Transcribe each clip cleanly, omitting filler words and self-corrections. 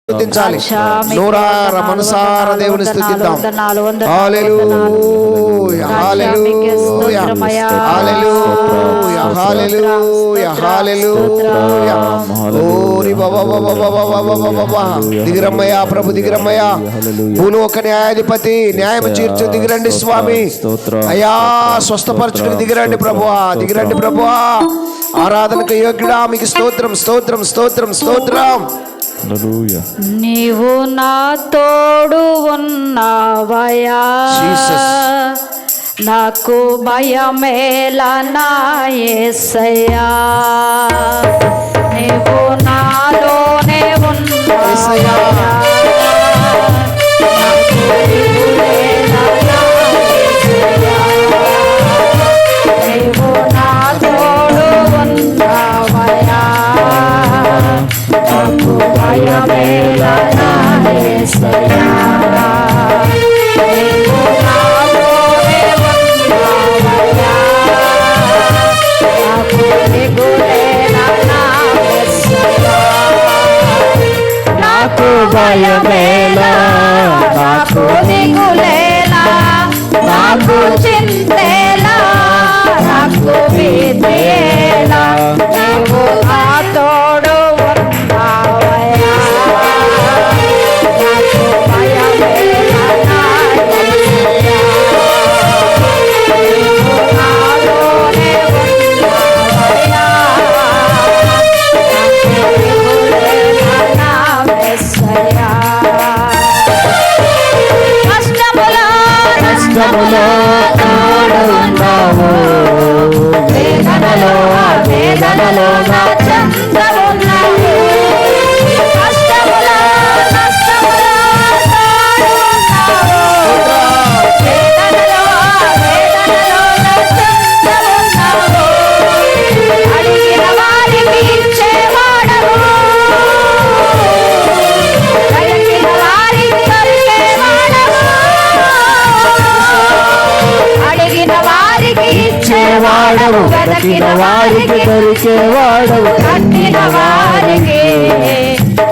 స్తుతించాలి. నోరార మనసార దేవుని స్తుతిద్దాం. హల్లెలూయా హల్లెలూయా హల్లెలూయా హల్లెలూయా హల్లెలూయా. ఓరి బాబా దిగిరమ్మయ్యా ప్రభు, దిగిరమ్మయ్యా. భూలోక న్యాయాధిపతి, న్యాయం తీర్చు దిగిరండి స్వామి. అయ్యా స్వస్థపరచుడికి దిగిరండి ప్రభువా, దిగిరండి ప్రభువా. ఆరాధనకు యోగ్యుడా, మీకు స్తోత్రం స్తోత్రం స్తోత్రం స్తోత్రం. నీవు నా తోడు ఉన్నావయా, నాకు భయమేలా నా యేసయ్యా. నీవు నాలోనే ఉన్నావయా, నాకు దిగులేలా నా యేసయ్యా. నీవు నా తోడు ఉన్నావయా, నాకు భయమేలా నా యేసయ్యా. నీవు నాలోనే ఉన్నావయ్యా, నాకు దిగులేలా నా యేసయ్యా. నాకు భయమేలా, నాకు దిగులేలా, నాకు చింతేలా, నాకు భీతియేలా. నీవు నా తోడు ఉన్నావయ్యా, నాకు భయమేలా నా యేసయ్యా. నీవు నాలోనే ఉన్నావయ్యా, నాకు దిగులేలా నా యేసయ్యా. కష్టములో తోడు ఉన్నావు, వేదనలో వేదనలో నా చంద్రమున్నావు. కష్టములో తోడు ఉన్నావు, వేదనలో నా చంద్రమున్నావు. అడిగిన వారికి ఇచ్చేవాడవు, అడిగిన వారికి దొరికేవాడవు. అడిగిన వారికి ఇచ్చేవాడవు, వెతికిన వారికి దొరికేవాడవు. కట్టిన వారికి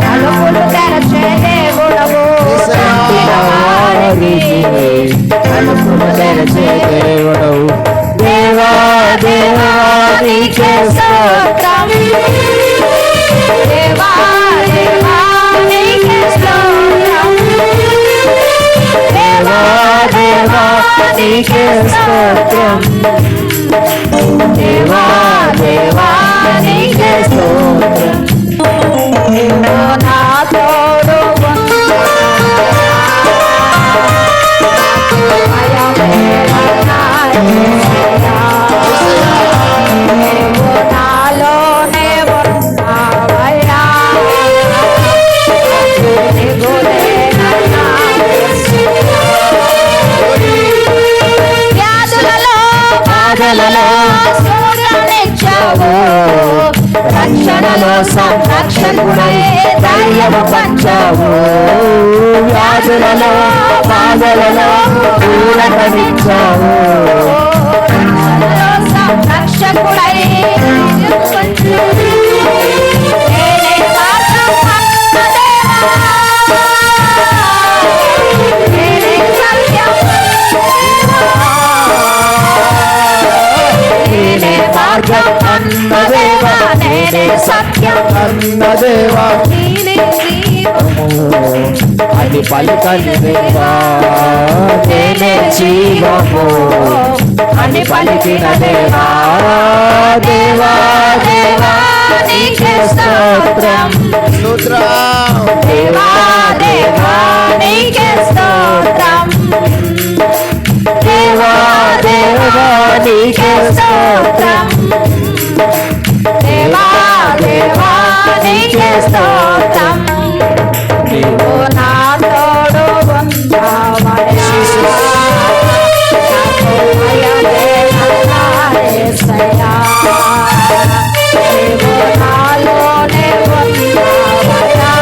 తలుపులు తెరచే దేవుడవు, కట్టిన వారికి తలుపులు తెరచే దేవుడవు. దేవా దేవా నీకే స్తోత్రం, దేవా దేవా నీకే స్తోత్రం, దేవా దేవా నీకే స్తోత్రం, దేవా దేవా నీకే స్తోత్రం. నీవు నా తోడు ఉన్నావయ్యా, నాకు భయమేలా నా యేసయ్యా. నీవు నాలోనే ఉన్నావయ్యా, నాకు దిగులేలా నా యేసయ్యా. వ్యాధులలో బాధలలో సూర్యునిచ్చావు, రక్షణలో సంరక్షకుడై ధైర్యము పంచావు. వ్యాధులలో బాధలలో ఊరటనిచ్చావు, రక్షణలో సంరక్షకుడై ధైర్యము పంచావు. నేనే మార్గం అన్న దేవా, నేనే సత్యం నేనే మార్గం అన్న దేవా, నేనే సత్యం అన్న దేవా, నేనే జీవము అది పలికని దేవా, నేనే జీవము అని పలికిన దేవా. దేవా దేవా నీకే స్తోత్రం, స్తోత్రం. దేవా దేవా నీకే స్తోత్రం, దేవా దేవా నీకే స్తోత్రం, దేవా దేవా నీకే స్తోత్రం. నీవు నా తోడు ఉన్నావయ్యా, నాకు భయమేలా నా యేసయ్యా. నీవు నాలోనే ఉన్నావయ్యా,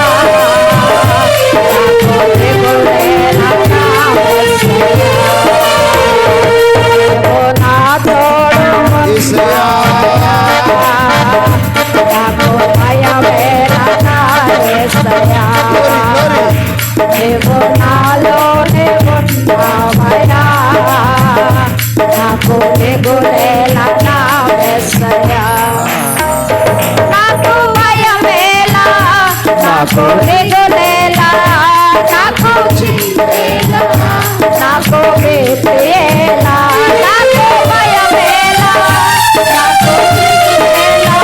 దిగులేలా నాకు చింతేలా నాకు భీతియేలా నాకు భయమేలా నాకు చింతేలా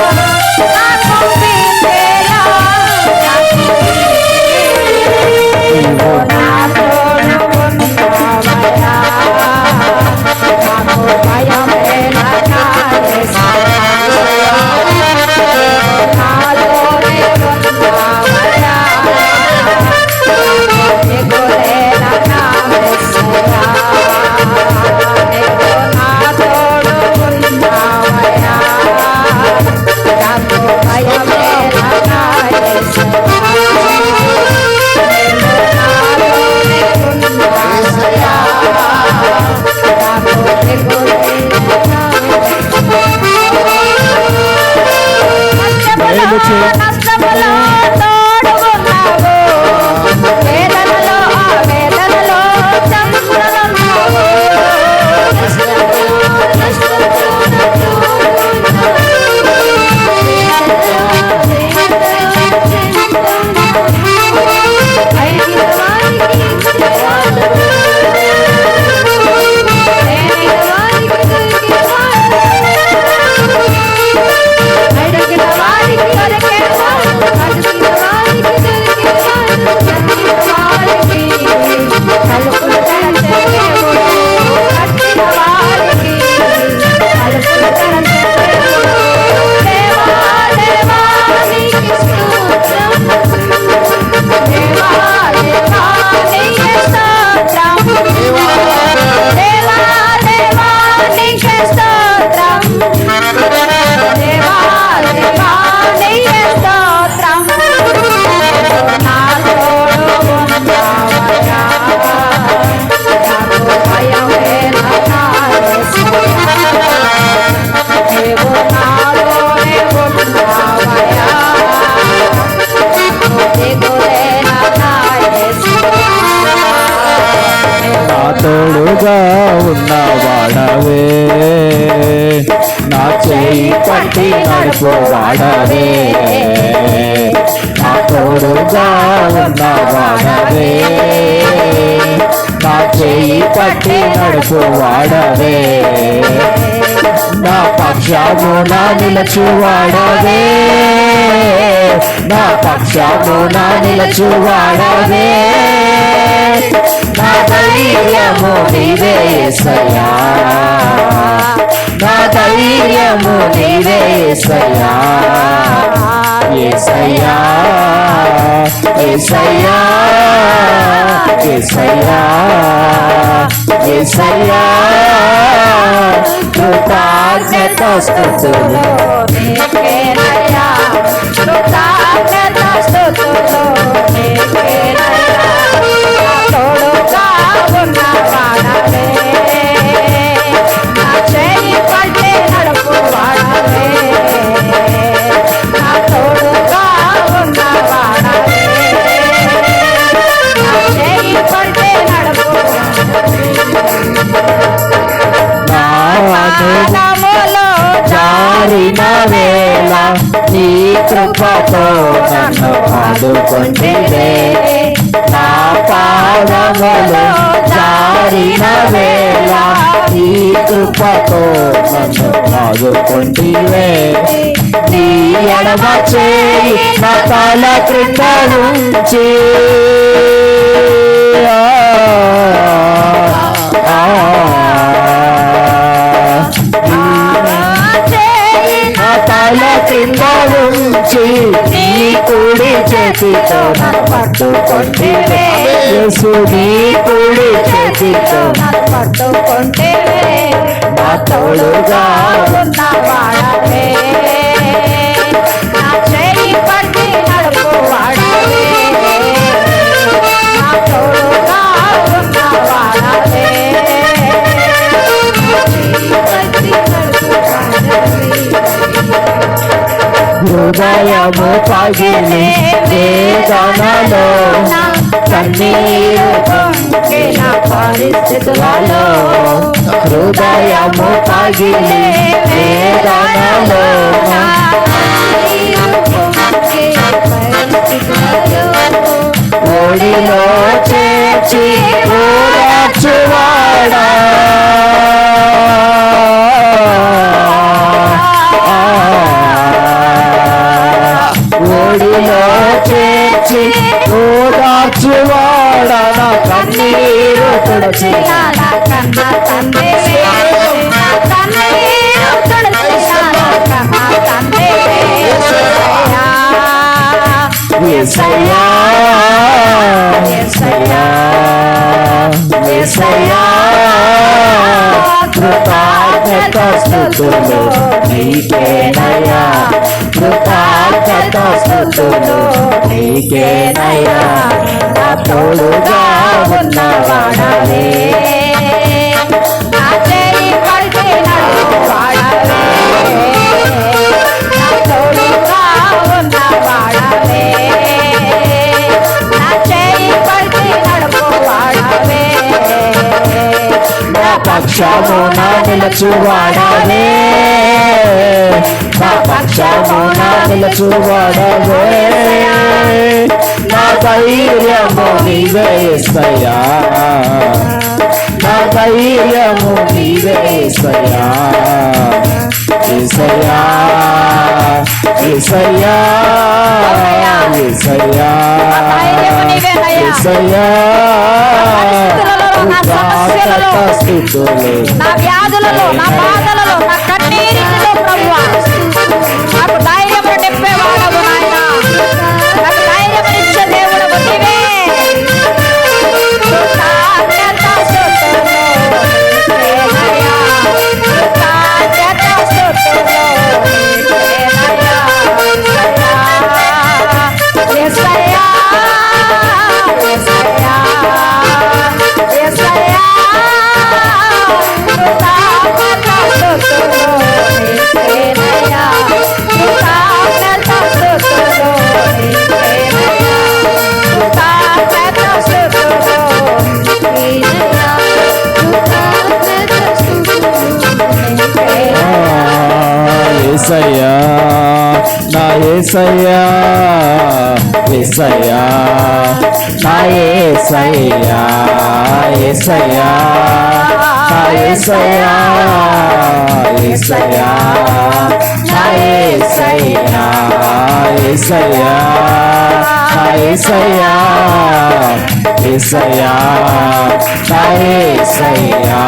నాకు భీతియేలా నాకు నీవు నాతోను ఉన్నావయ్యా నాకు భయమేలా నా యేసయ్యా నాతోనే ఉన్నావయ్యా దిగులేలా నా యేసయ్యా నీవు నాతోను ఉన్నావయ్యా నాకు భయమేలా నా నష్టములో తోడుగున్నావు వేదనలో వేదనలో చంద్రులున్నావు తోడుగా ఉన్నవాడవే నా చేయి పట్టి నడుపువాడవే నా తోడుగా ఉన్నవాడవే నా చేయి పట్టి నడుపువాడవే నా పక్షమున నిలచువాడవే నా పక్షమున నిలచువాడవే నా ధైర్యము నీవే యేసయ్యా నా ధైర్యము నీవే యేసయ్యా యేసయ్యా యేసయ్యా యేసయ్యా యేసయ్యా కృతజ్ఞత స్తుతులు నీకేనయ్యా కృతజ్ఞత స్తుతులు నీకేనయ్యా తోడుగా ఉన్నవాడవే నా చేయి పట్టి నడుపువాడవే నా తోడుగా ఉన్నవాడవే నా చేయి పట్టి నడుపువాడములో జారిన వేళ నీ కృపతో నన్ను ఆదుకొంటివే నా పాదములో జారిన వేళ నీ కృపతో నన్ను ఆదుకొంటివే నీ ఎడమ చేయి నా తల క్రింద ఉంచి తల కింద ఉంచి నీ కుడి చేతితో నన్ను పట్టుకొంటివే యేసు నీ కుడి చేతితో నన్ను పట్టుకొంటివే నా తోడుగా ఉన్నవాడవే నా చేయి పట్టి నడుపువాడవే నా తోడుగా ఉన్నవాడవే నా చేయి పట్టి హృదయము పగిలి వేదనలో కన్నీరు పొంగిన పరిస్థితులలో హృదయము పగిలి వేదనలో కన్నీరు పొంగిన పరిస్థితులలో ఓదార్చువాడా నా కన్నీరు తుడిచినా నా కన్న తండ్రివే నా కన్నీరు తుడిచినా నా కన్న తండ్రివే యేసయ్యా యేసయ్యా యేసయ్యా కృతజ్ఞత స్తుతులు నీకేనయ్యా కృతజ్ఞత స్తుతులు నీకేనయ్యా నా తోడుగా ఉన్నవాడవే నా చేయి పడితే నడువాడవే నా తోడుగా ఉన్నవాడవే నా చేయి పడితే నడువాడవే నా పక్షమున నిలచువాడవే నా పక్షమున నిలచువాడవే నా ధైర్యము నీవే యేసయ్యా నా ధైర్యము నీవే యేసయ్యా యేసయ్యా యేసయ్యా యేసయ్యా ధైర్యము నీవేనయ్యా. యేసయ్యా నా సమస్యలలో, స్తుతులు నా వ్యాధులలో, నా బాధలలో, నా కన్నీరిలో ప్రభువా నాకు ధైర్యము నింపేవాడవు నాయనా. నాకు ధైర్యమునిచ్చే దేవుడవు నీవే. కృతజ్ఞత స్తుతులు నీకేనయ్యా. కృతజ్ఞత స్తుతులు నీకేనయ్యా. యేసయ్యా యేసయ్యా యేసయ్యా కృతజ్ఞత స్తుతులు నీకేనయ్యా. కృతజ్ఞత స్తుతులు నీకేనయ్యా. కృతజ్ఞత స్తుతులు నీకేనయ్యా. కృతజ్ఞత స్తుతులు నీకేనయ్యా. యేసయ్యా నా యేసయ్యా యేసయ్యా నా యేసయ్యా యేసయ్యా నా యేసయ్యా యేసయ్యా నా యేసయ్యా యేసయ్యా నా యేసయ్యా యేసయ్యా నా యేసయ్యా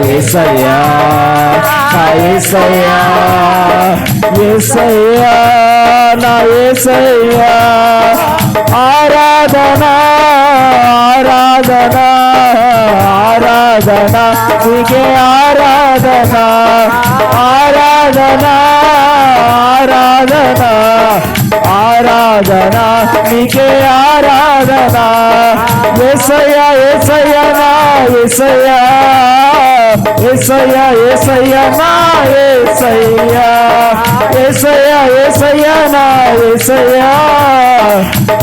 యేసయ్యా నా యేసయ్యా యేసయ్యా నా యేసయ్యా ఆరాధనా ఆరాధనా ఆరాధనా నీకే ఆరాధనా ఆరాధనా ఆరాధనా ఆరాధనా నీకే ఆరాధనా యేసయ్యా యేసయ్యా నా యేసయ్యా యేసయ్యా యేసయ్యా నా యేసయ్యా యేసయ్యా యేసయ్యా నా యేసయ్యా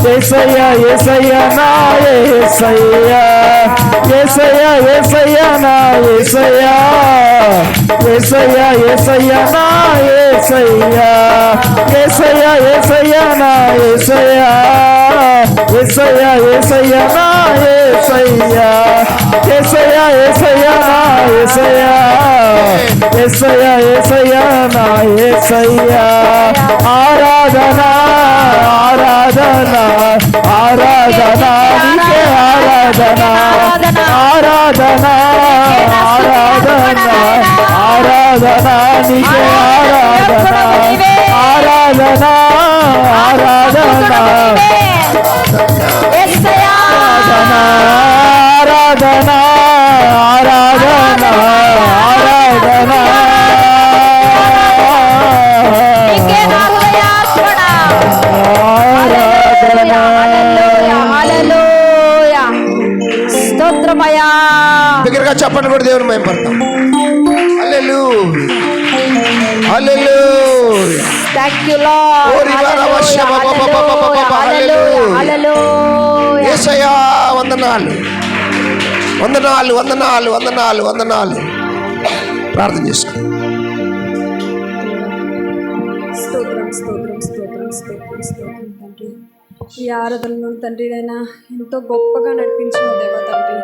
యేసయ్యా యేసయ్యా నా యేసయ్యా యేసయ్యా యేసయ్యా నా యేసయ్యా యేసయ్యా యేసయ్యా నా యేసయ్యా యేసయ్యా యేసయ్యా నా యేసయ్యా యేసయ్యా యేసయ్యా నా యేసయ్యా యేసయ్యా యేసయ్యా నా యేసయ్యా యేసయ్యా యేసయ్యా నా యేసయ్యా ఆరాధనా ఆరాధనా ఆరాధనా నీకే ఆరాధనా ఆరాధనా ఆరాధనా ఆరాధనా నీకే ఆరాధనా ఆరాధనా ఆరాధనా యేసయ్యా ఆరాధనా ఆరాధనా ఆరాధనా నీకే నా హృదయార్పణ. ఆరాధనా హల్లెలూయా, హల్లెలూయా. స్తోత్రమయ్యా. దగ్గరగా చెప్పండి కూడా దేవుని మేము పడతాం. హల్లెలూయా హల్లెలూయా. Thank you, Lord. ఓరి వారవశ్య బాబా బాబా బాబా బాబా. హల్లెలూయా, హల్లెలూయా. యేసయ్యా వందనాలు వందనాలు వందనాలు వందనాలు వందనాలు. ప్రార్థన చేసుకో. స్తోత్రం స్తోత్రం స్తోత్రం స్తోత్రం స్తోత్రం తండ్రి. ఈ ఆరాధనలో తండ్రి నైనా ఎంతో గొప్పగా నడిపించిన దేవా తండ్రి,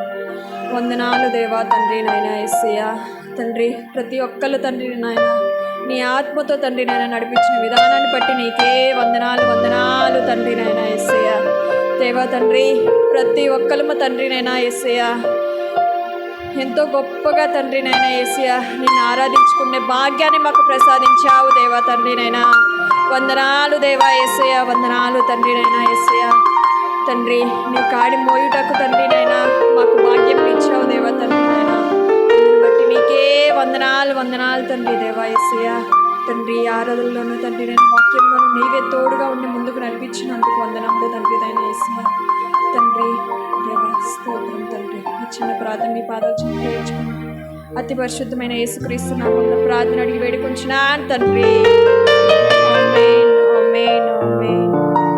వందనాలు దేవా తండ్రి నాయన యేసయ్యా తండ్రి. ప్రతి ఒక్కళ్ళు తండ్రి నాయన నీ ఆత్మతో తండ్రి నాయన నడిపించిన విధానాన్ని బట్టి నీకే వందనాలు వందనాలు తండ్రి నాయన యేసయ్యా దేవా తండ్రి, ప్రతి ఒక్కరము తండ్రినైనా యేసయ్య ఎంతో గొప్పగా తండ్రినైనా యేసయ్య నిన్ను ఆరాధించుకునే భాగ్యాన్ని మాకు ప్రసాదించావు దేవా తండ్రినైనా. వందనాలు దేవా యేసయ్య, వందనాలు తండ్రినైనా యేసయ్య. తండ్రి నీ కాడి మోయుటకు తండ్రినైనా మాకు భాగ్యం ఇచ్చావు దేవా తండ్రినైనా. బట్టి నీకే వందనాలు వందనాలు తండ్రి దేవా యేసయ్య. తండ్రి ఆరాధనలోను తండ్రి నేను వాక్యంలోను నీవే తోడుగా ఉండి ముందుకు నడిపించినందుకు వందనాలు తండ్రి దైన యేసయ్య. తండ్రి దేవా స్తోత్రం తండ్రి. ఈ చిన్న ప్రార్థన మీ పాదాలు చేయించుకున్నాను. అతి పరిశుద్ధమైన యేసుక్రీస్తు నామములో ప్రార్థన అడిగి వేడుకొంచున్నాను తండ్రి.